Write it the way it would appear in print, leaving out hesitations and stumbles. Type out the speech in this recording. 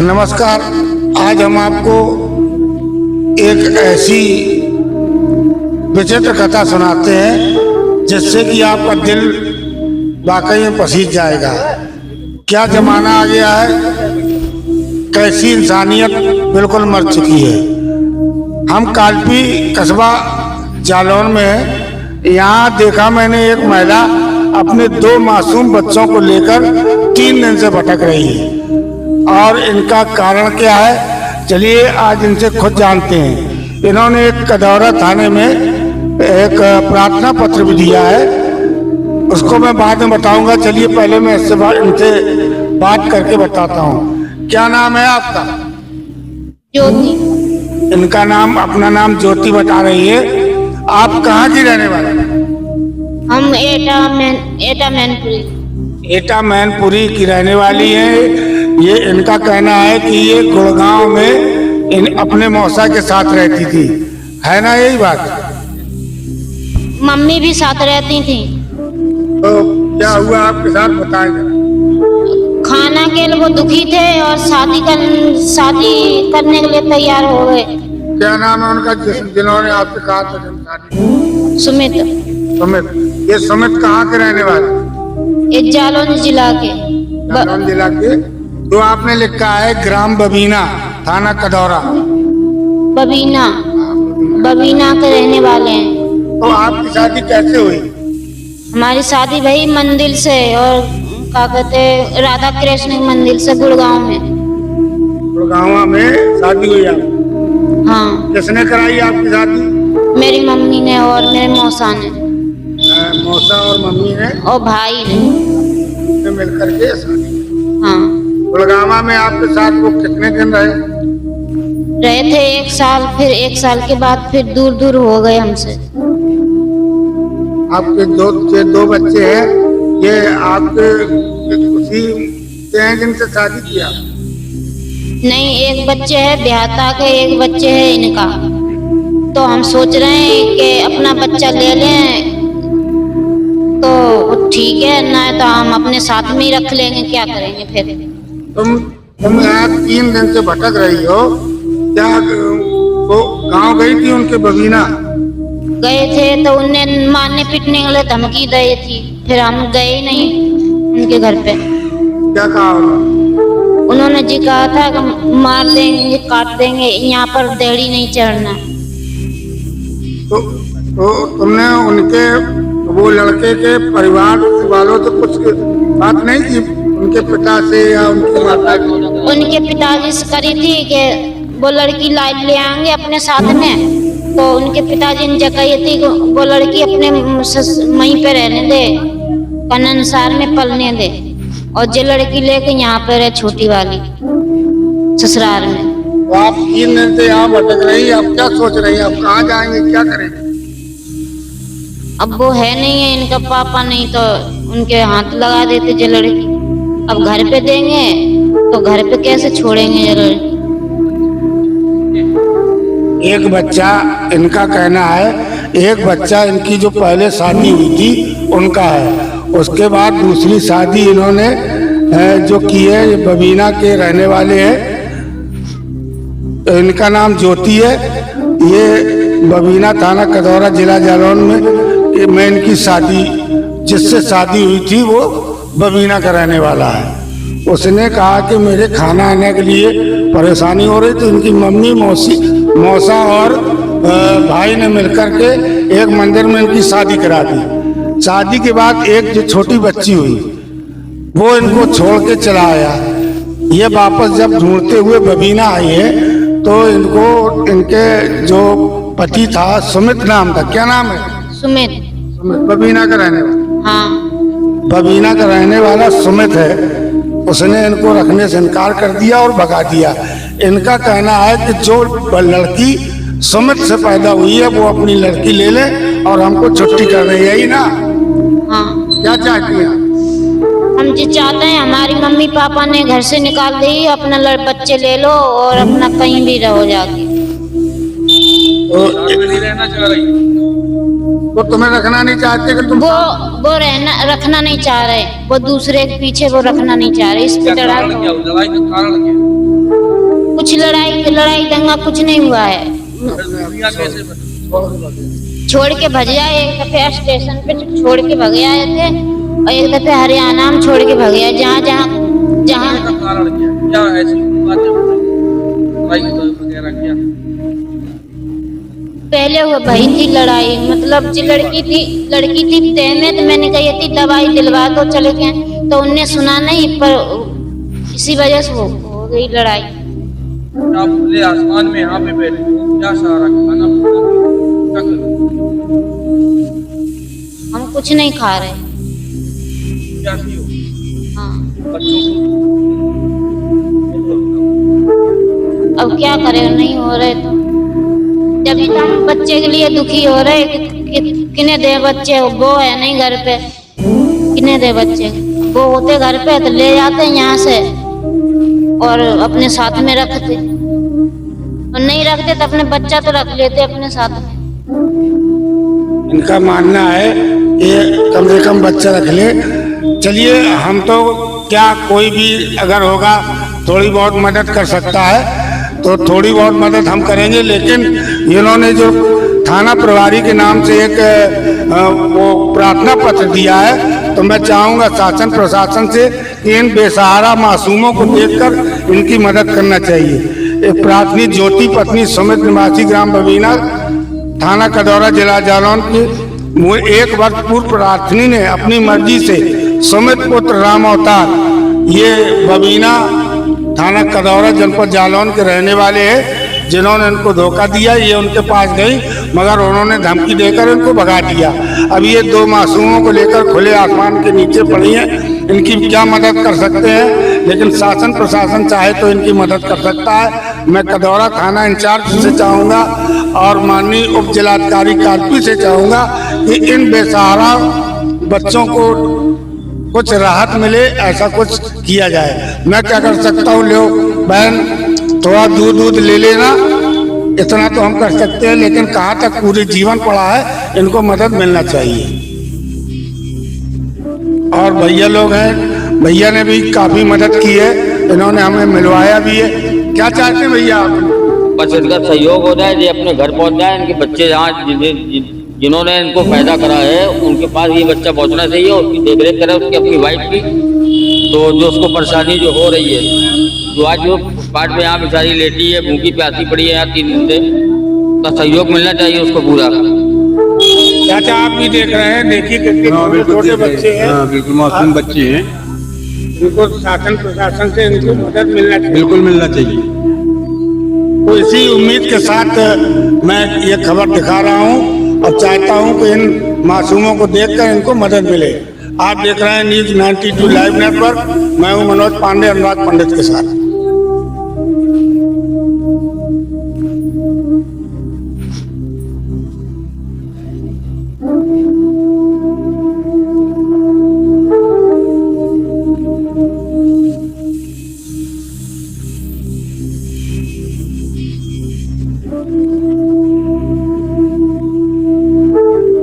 नमस्कार। आज हम आपको एक ऐसी विचित्र कथा सुनाते हैं जिससे कि आपका दिल वाकई में पसीज जाएगा। क्या जमाना आ गया है, कैसी इंसानियत बिल्कुल मर चुकी है। हम कालपी कस्बा जालौन में हैं। यहाँ देखा मैंने एक महिला अपने 2 मासूम बच्चों को लेकर 3 दिन से भटक रही है और इनका कारण क्या है, चलिए आज इनसे खुद जानते हैं। इन्होंने एक कदौरा थाने में एक प्रार्थना पत्र भी दिया है, उसको मैं बाद में बताऊंगा। चलिए पहले मैं इनसे बात करके बताता हूँ। क्या नाम है आपका? ज्योति। इनका नाम, अपना नाम ज्योति बता रही है। आप कहाँ की रहने वाले हैं? हम एटा मैनपुरी की रहने वाली है। ये इनका कहना है कि ये गुड़गांव में अपने मौसा के साथ रहती थी, है ना? यही बात। मम्मी भी साथ रहती थी। तो क्या हुआ आपके साथ, बताएं जरा। खाना के लिए वो दुखी थे और शादी करने के लिए तैयार हो गए। क्या नाम है उनका जिन्होंने आपसे कहा था शादी? सुमित। ये सुमित कहाँ के रहने वाले? ये जालौन जिला के। जालौन जिला के। तो आपने लिखा है ग्राम बबीना, थाना कदौरा। बबीना के रहने वाले हैं। तो आपकी शादी कैसे हुई? हमारी शादी भाई मंदिर से, और क्या कहते राधा कृष्ण मंदिर से, गुड़गांव में शादी हुई आप? हाँ। किसने कराई आपकी शादी? मेरी मम्मी ने और मेरे मौसा ने। मौसा और मम्मी ने और भाई ने मिलकर के शादी। हाँ। गुड़गांव में आपके साथ वो कितने दिन रहे थे? 1 साल। फिर 1 साल के बाद फिर दूर हो गए हमसे। आपके दो बच्चे हैं, ये आपके उसी जिनसे शादी किया? नहीं, एक बच्चे है बिहाता के, एक बच्चे है इनका। तो हम सोच रहे हैं कि अपना बच्चा ले लें तो ठीक है, ना तो हम अपने साथ में ही रख लेंगे। क्या करेंगे फिर? तुम यहाँ 3 दिन से भटक रही हो, क्या वो गांव गई थी उनके? बबीना गए थे तो उन्हें मारने पीटने के लिए धमकी दी थी, फिर हम गए नहीं उनके घर पे। क्या कहा उन्होंने जी कहा था कि मार देंगे, काट देंगे, यहाँ पर देड़ी नहीं चढ़ना। तो तुमने उनके वो लड़के के परिवार वालों से कुछ बात नहीं की? उनके पिता से या उनके माता से? उनके पिताजी से करी थी कि वो लड़की ले आएंगे अपने साथ में। तो उनके पिताजी ने कही थी कि वो लड़की अपने वहीं पे रहने दे, कननसार में पलने दे, और जो लड़की लेके यहाँ पे रहे, छोटी वाली ससुराल में। तो आप 3 दिन से यहाँ भटक रही, आप क्या सोच रही हैं? आप कहाँ जाएंगे, क्या करेंगे? अब वो है नहीं है, इनका पापा, नहीं तो उनके हाथ लगा देते जो लड़की। अब घर पे देंगे तो घर पे कैसे छोड़ेंगे ये लड़की? एक बच्चा, इनका कहना है, एक बच्चा इनकी जो पहले शादी हुई थी उनका है। उसके बाद दूसरी शादी इन्होंने जो की है, ये बबीना के रहने वाले हैं। इनका नाम ज्योति है। ये बबीना थाना कदौरा जिला जालौन में इनकी शादी, जिससे शादी हुई थी वो बबीना का रहने वाला है। उसने कहा कि मेरे खाना आने के लिए परेशानी हो रही, तो इनकी मम्मी, मौसा और भाई ने मिलकर के एक मंदिर में इनकी शादी करा दी। शादी के बाद एक जो छोटी बच्ची हुई वो इनको छोड़ के चला आया। ये वापस जब ढूंढते हुए बबीना आई है तो इनको, इनके जो पति था, सुमित नाम था। क्या नाम है? सुमित। बबीना का रहने वाला? हाँ। बबीना का रहने वाला सुमित है। उसने इनको रखने से इनकार कर दिया और भगा दिया। इनका कहना है कि जो लड़की सुमित से पैदा हुई है वो अपनी लड़की ले ले और हमको छुट्टी कर रही है, ही ना? हाँ। क्या चाहती है? हम जी चाहते हैं हमारी मम्मी पापा ने घर से निकाल दी, अपना बच्चे ले लो और अपना कहीं भी रहो जाके। तो रहना चाह रही, वो तुम्हें रखना नहीं चाहते कि तुम? वो रखना नहीं चाह रहे, वो दूसरे के पीछे वो रखना नहीं चाह रहे। इस पे लड़ाई का कारण क्या? कुछ लड़ाई दंगा कुछ नहीं हुआ है। छोड़ के भग जाए, एक दफे स्टेशन पे छोड़ के भग आए थे और एक दफे हरियाणा में छोड़ के भग आए। जहाँ कारण क्या ऐसी बातें वगैरह क्या पहले वो भई थी लड़ाई, मतलब जो लड़की थी तहमत, मैंने कही थी दवाई दिलवा दो चले गए, तो उनने सुना नहीं, पर इसी वजह से हो गई लड़ाई। आप खुले आसमान में यहाँ पे बैठे हो, क्या सारा खाना क्या करो? हम कुछ नहीं खा रहे। क्या सी हो हाँ, बच्चों अब क्या करें, नहीं हो रहे तो जब भी हम बच्चे के लिए दुखी हो रहे किने दे बच्चे, वो है नहीं घर पे, किने दे बच्चे, वो होते घर पे तो ले जाते यहाँ से और अपने साथ में रखते, और नहीं रखते तो अपने बच्चा तो रख लेते अपने साथ में। इनका मानना है ये कम से कम बच्चा रख ले। चलिए, हम तो क्या, कोई भी अगर होगा थोड़ी बहुत मदद कर सकता है तो थोड़ी बहुत मदद हम करेंगे, लेकिन इन्होंने जो थाना प्रभारी के नाम से एक वो प्रार्थना पत्र दिया है, तो मैं चाहूँगा शासन प्रशासन से कि इन बेसहारा मासूमों को देखकर इनकी मदद करना चाहिए। एक प्रार्थनी ज्योति पत्नी सुमित निवासी ग्राम बबीना, थाना कदौरा, जिला जालौन की एक वर्ष पूर्व प्रार्थनी ने अपनी मर्जी से सुमित पुत्र राम अवतार, ये बबीना थाना कदौरा जनपद जालौन के रहने वाले हैं, जिन्होंने इनको धोखा दिया। ये उनके पास गई मगर उन्होंने धमकी देकर इनको भगा दिया। अब ये दो मासूमों को लेकर खुले आसमान के नीचे पड़ी हैं, इनकी क्या मदद कर सकते हैं, लेकिन शासन प्रशासन चाहे तो इनकी मदद कर सकता है। मैं कदौरा थाना इंचार्ज से चाहूँगा और माननीय उप जिलाधिकारी कार्पी से चाहूँगा कि इन बेसहारा बच्चों को कुछ राहत मिले, ऐसा कुछ किया जाए। मैं क्या कर सकता हूँ, लो बहन थोड़ा दूध ले लेना, इतना तो हम कर सकते हैं, लेकिन कहाँ तक पूरे जीवन पड़ा है, इनको मदद मिलना चाहिए। और भैया लोग हैं, भैया ने भी काफी मदद की है, इन्होंने हमें मिलवाया भी है। क्या चाहते हैं भैया आप? बस इनका सहयोग हो जाए, ये अपने घर पहुंच जाए, इनके बच्चे जहाँ जिन्होंने इनको पैदा करा है उनके पास ये बच्चा पहुंचना चाहिए, उसकी देखरेख करे, उसकी अपनी वाइफ की। तो जो उसको परेशानी जो हो रही है, जो आज जो पार्ट में यहाँ बेचारी लेटी है, भूखी प्यासी पड़ी है यहाँ 3 दिन से, तो सहयोग मिलना चाहिए उसको पूरा। चाचा आप भी देख रहे हैं, देखिए कितने छोटे बच्चे हैं, बिल्कुल मासूम बच्चे हैं, इनको शासन प्रशासन से इनको मदद मिलना चाहिए, बिल्कुल मिलना चाहिए। तो इसी उम्मीद के साथ मैं ये खबर दिखा रहा हूँ और चाहता हूँ कि इन मासूमों को देखकर इनको मदद मिले। आप देख रहे हैं न्यूज़ 92 लाइव नेटवर्क, मैं हूँ मनोज पांडे अनुराग पंडित के साथ।